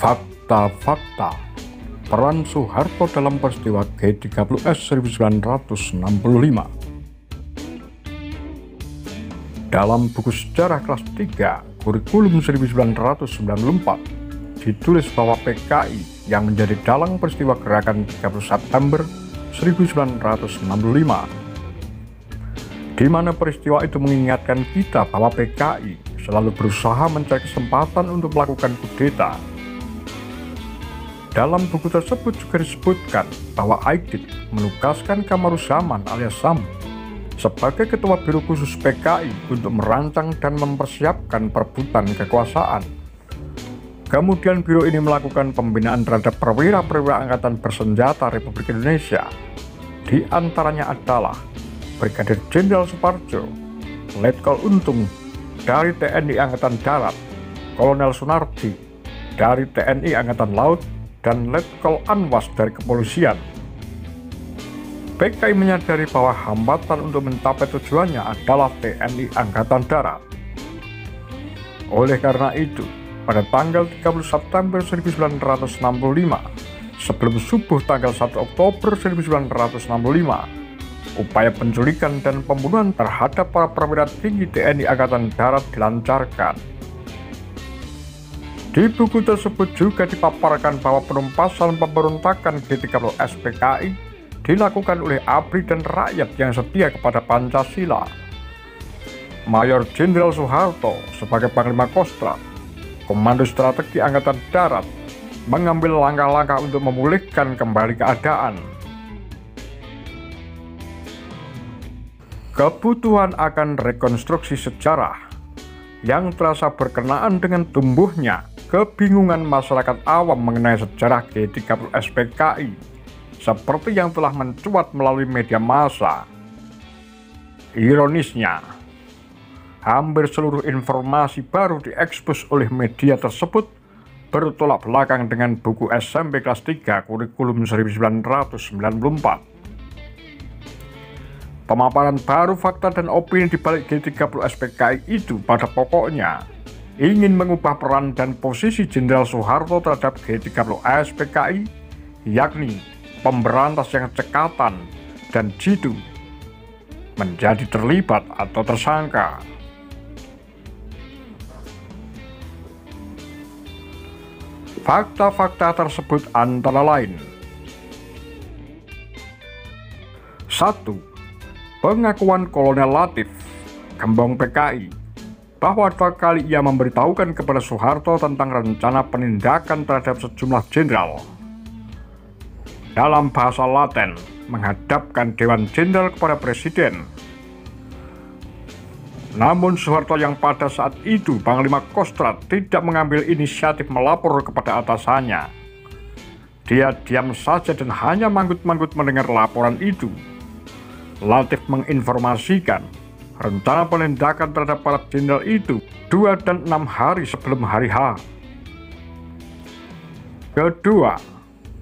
Fakta-fakta peran Soeharto dalam peristiwa G30S 1965. Dalam buku sejarah kelas 3 kurikulum 1994 ditulis bahwa PKI yang menjadi dalang peristiwa gerakan 30 September 1965, di mana peristiwa itu mengingatkan kita bahwa PKI selalu berusaha mencari kesempatan untuk melakukan kudeta. Dalam buku tersebut juga disebutkan bahwa Aidit menugaskan Kamaruzaman alias Sam sebagai Ketua Biro Khusus PKI untuk merancang dan mempersiapkan perebutan kekuasaan. Kemudian biro ini melakukan pembinaan terhadap perwira-perwira Angkatan Bersenjata Republik Indonesia. Di antaranya adalah Brigadir Jenderal Suparjo, Letkol Untung dari TNI Angkatan Darat, Kolonel Sunardi dari TNI Angkatan Laut, dan Letkol Anwas dari kepolisian. PKI menyadari bahwa hambatan untuk mencapai tujuannya adalah TNI Angkatan Darat. Oleh karena itu, pada tanggal 30 September 1965, sebelum subuh tanggal 1 Oktober 1965, upaya penculikan dan pembunuhan terhadap para perwira tinggi TNI Angkatan Darat dilancarkan. Di buku tersebut juga dipaparkan bahwa penumpasan pemberontakan G30S PKI dilakukan oleh ABRI dan rakyat yang setia kepada Pancasila. Mayor Jenderal Soeharto sebagai Panglima Kostrat, Komando Strategi Angkatan Darat, mengambil langkah-langkah untuk memulihkan kembali keadaan. Kebutuhan akan rekonstruksi sejarah yang terasa berkenaan dengan tumbuhnya kebingungan masyarakat awam mengenai sejarah G30S PKI seperti yang telah mencuat melalui media massa. Ironisnya, hampir seluruh informasi baru diekspos oleh media tersebut bertolak belakang dengan buku SMP kelas 3 kurikulum 1994. Pemaparan baru fakta dan opini di balik G30S PKI itu pada pokoknya ingin mengubah peran dan posisi Jenderal Soeharto terhadap G30S PKI, yakni pemberantas yang cekatan dan jitu, menjadi terlibat atau tersangka. Fakta-fakta tersebut antara lain: 1. Pengakuan Kolonel Latif, Gembong PKI, bahwa 2 kali ia memberitahukan kepada Soeharto tentang rencana penindakan terhadap sejumlah jenderal. Dalam bahasa Laten, menghadapkan Dewan Jenderal kepada Presiden. Namun Soeharto yang pada saat itu Panglima Kostrat tidak mengambil inisiatif melapor kepada atasannya. Dia diam saja dan hanya manggut-manggut mendengar laporan itu. Latif menginformasikan rencana penindakan terhadap para jenderal itu 2 dan 6 hari sebelum hari H. Kedua,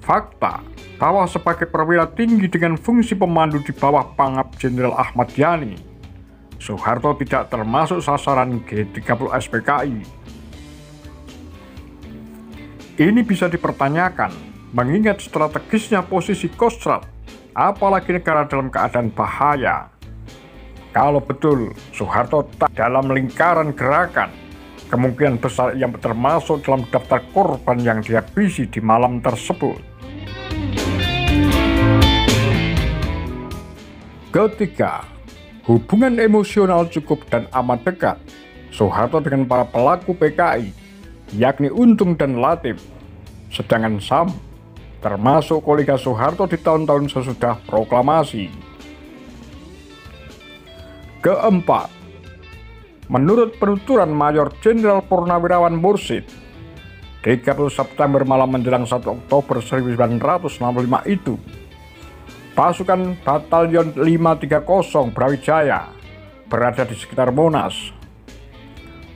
fakta bahwa sebagai perwira tinggi dengan fungsi pemandu di bawah Pangap Jenderal Ahmad Yani, Soeharto tidak termasuk sasaran G30S PKI. Ini bisa dipertanyakan mengingat strategisnya posisi Kostrat, apalagi negara dalam keadaan bahaya. Kalau betul Soeharto tak dalam lingkaran gerakan, kemungkinan besar ia termasuk dalam daftar korban yang dihabisi di malam tersebut. Ketiga, hubungan emosional cukup dan amat dekat Soeharto dengan para pelaku PKI, yakni Untung dan Latif, sedangkan Sam termasuk kolega Soeharto di tahun-tahun sesudah proklamasi. Keempat, menurut penuturan Mayor Jenderal Purnawirawan Mursid, 30 September malam menjelang 1 Oktober 1965 itu, pasukan Batalion 530 Brawijaya berada di sekitar Monas.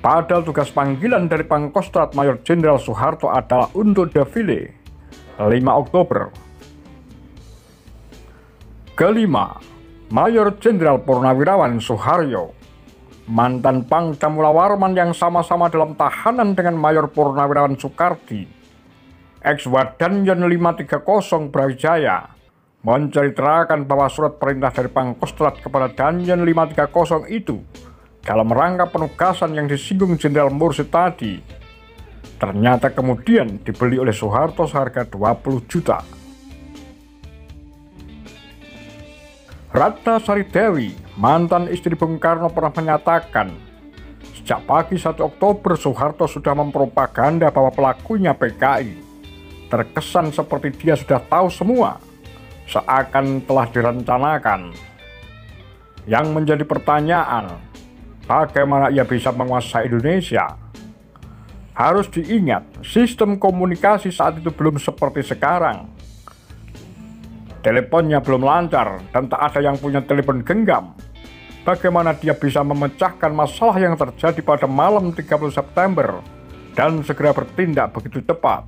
Padahal tugas panggilan dari Pangkostrat Mayor Jenderal Soeharto adalah untuk defile 5 Oktober. Kelima, Mayor Jenderal Purnawirawan Soeharyo, mantan Pangdam Mula Warman yang sama-sama dalam tahanan dengan Mayor Purnawirawan Soekardi, Ex-Wadanyon 530 Brawijaya menceritakan bahwa surat perintah dari Pangkostrat kepada Danyon 530 itu dalam rangka penugasan yang disinggung Jenderal Mursid tadi ternyata kemudian dibeli oleh Soeharto seharga 20 juta. Ratna Sari Dewi, mantan istri Bung Karno, pernah menyatakan sejak pagi 1 Oktober Soeharto sudah mempropaganda bahwa pelakunya PKI. Terkesan seperti dia sudah tahu semua, seakan telah direncanakan. Yang menjadi pertanyaan, bagaimana ia bisa menguasai Indonesia? Harus diingat, sistem komunikasi saat itu belum seperti sekarang. Teleponnya belum lancar dan tak ada yang punya telepon genggam. Bagaimana dia bisa memecahkan masalah yang terjadi pada malam 30 September dan segera bertindak begitu cepat?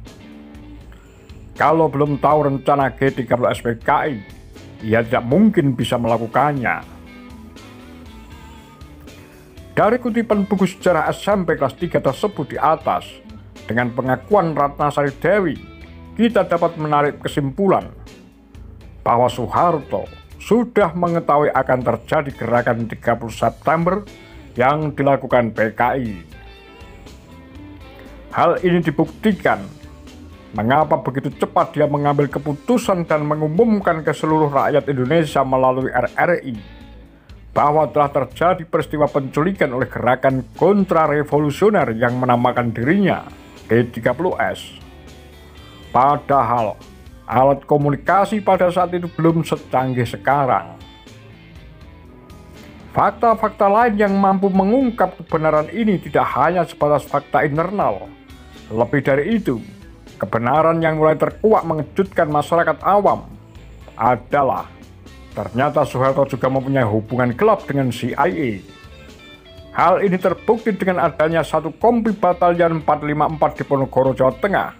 Kalau belum tahu rencana G30S PKI, ia tidak mungkin bisa melakukannya. Dari kutipan buku sejarah SMP kelas 3 tersebut di atas, dengan pengakuan Ratna Sari Dewi, kita dapat menarik kesimpulan bahwa Soeharto sudah mengetahui akan terjadi gerakan 30 September yang dilakukan PKI. Hal ini dibuktikan mengapa begitu cepat dia mengambil keputusan dan mengumumkan ke seluruh rakyat Indonesia melalui RRI bahwa telah terjadi peristiwa penculikan oleh gerakan kontrarevolusioner yang menamakan dirinya G30S. Padahal alat komunikasi pada saat itu belum secanggih sekarang. Fakta-fakta lain yang mampu mengungkap kebenaran ini tidak hanya sebatas fakta internal. Lebih dari itu, kebenaran yang mulai terkuak mengejutkan masyarakat awam adalah ternyata Soeharto juga mempunyai hubungan gelap dengan CIA. Hal ini terbukti dengan adanya satu kompi batalion 454 di Ponorogo, Jawa Tengah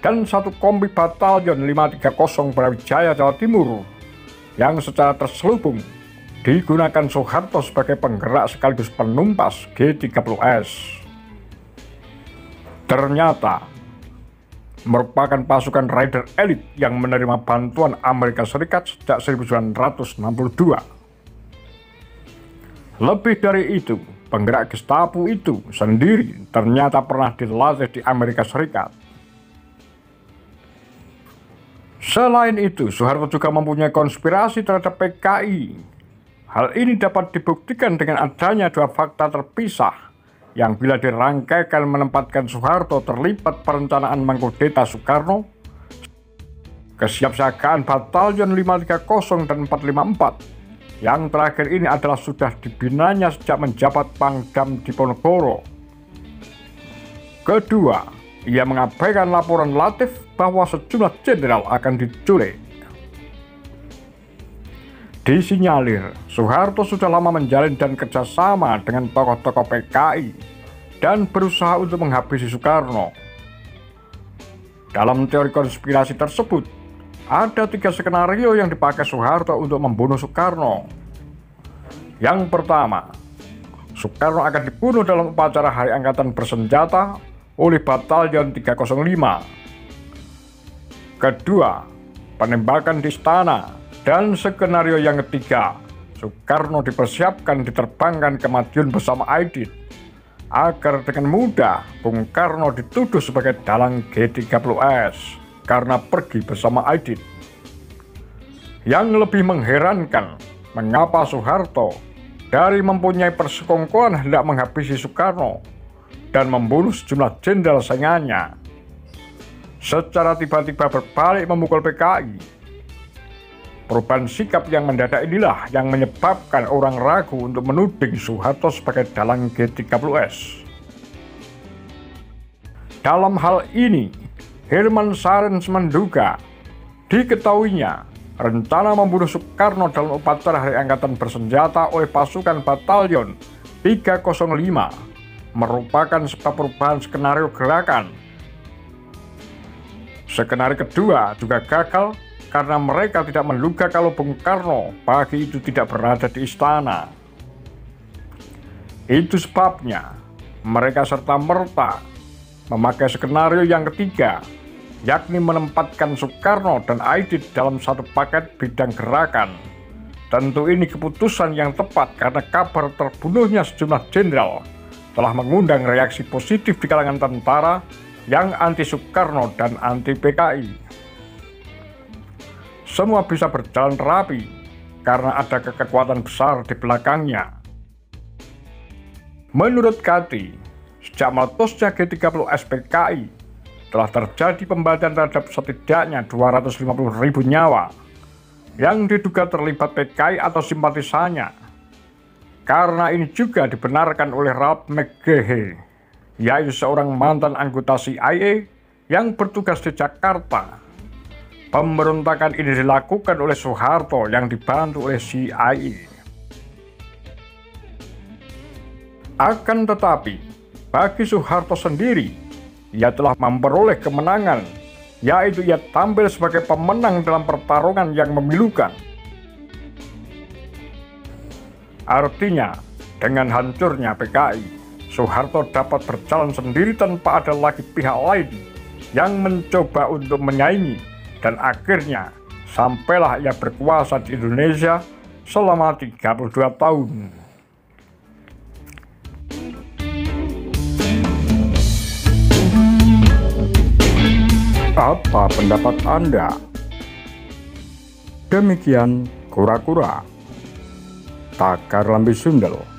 dan satu kompi batalion 530 Brawijaya, Jawa Timur yang secara terselubung digunakan Soeharto sebagai penggerak sekaligus penumpas G30S. Ternyata merupakan pasukan raider elit yang menerima bantuan Amerika Serikat sejak 1962. Lebih dari itu, penggerak Gestapo itu sendiri ternyata pernah dilatih di Amerika Serikat. Selain itu, Soeharto juga mempunyai konspirasi terhadap PKI. Hal ini dapat dibuktikan dengan adanya dua fakta terpisah yang bila dirangkaikan menempatkan Soeharto terlibat perencanaan mengkudeta Soekarno, kesiapsiagaan batalion 530 dan 454. Yang terakhir ini adalah sudah dibinanya sejak menjabat Pangdam di Ponorogo. Kedua, ia mengabaikan laporan Latif bahwa sejumlah jenderal akan diculik. Disinyalir, Soeharto sudah lama menjalin dan kerjasama dengan tokoh-tokoh PKI dan berusaha untuk menghabisi Soekarno. Dalam teori konspirasi tersebut, ada 3 skenario yang dipakai Soeharto untuk membunuh Soekarno. Yang pertama, Soekarno akan dibunuh dalam upacara Hari Angkatan Bersenjata oleh Batalion 305. Kedua, penembakan di istana. Dan skenario yang ketiga, Soekarno dipersiapkan diterbangkan ke Madiun bersama Aidit agar dengan mudah Bung Karno dituduh sebagai dalang G30S karena pergi bersama Aidit. Yang lebih mengherankan, mengapa Soeharto dari mempunyai persekongkolan hendak menghabisi Soekarno dan membunuh sejumlah jenderal saingannya, secara tiba-tiba berbalik memukul PKI. Perubahan sikap yang mendadak inilah yang menyebabkan orang ragu untuk menuding Soeharto sebagai dalang G30S. Dalam hal ini, Herman Sarens menduga diketahuinya rencana membunuh Soekarno dalam upacara Hari Angkatan Bersenjata oleh pasukan Batalion 305 merupakan sebab perubahan skenario gerakan. Skenario kedua juga gagal karena mereka tidak menduga kalau Bung Karno pagi itu tidak berada di istana. Itu sebabnya mereka serta-merta memakai skenario yang ketiga, yakni menempatkan Soekarno dan Aidit dalam satu paket bidang gerakan. Tentu ini keputusan yang tepat karena kabar terbunuhnya sejumlah jenderal telah mengundang reaksi positif di kalangan tentara yang anti Soekarno dan anti PKI. Semua bisa berjalan rapi karena ada kekuatan besar di belakangnya. Menurut Kati, sejak meletusnya G30 SPKI, telah terjadi pembantaian terhadap setidaknya 250.000 nyawa yang diduga terlibat PKI atau simpatisannya. Karena ini juga dibenarkan oleh Ralph McGehee, yaitu seorang mantan anggota CIA yang bertugas di Jakarta. Pemberontakan ini dilakukan oleh Soeharto yang dibantu oleh CIA. Akan tetapi, bagi Soeharto sendiri, ia telah memperoleh kemenangan, yaitu ia tampil sebagai pemenang dalam pertarungan yang memilukan. Artinya, dengan hancurnya PKI, Soeharto dapat berjalan sendiri tanpa ada lagi pihak lain yang mencoba untuk menyaingi, dan akhirnya sampailah ia berkuasa di Indonesia selama 32 tahun. Apa pendapat Anda? Demikian kura-kura Takar Lambe Sundel.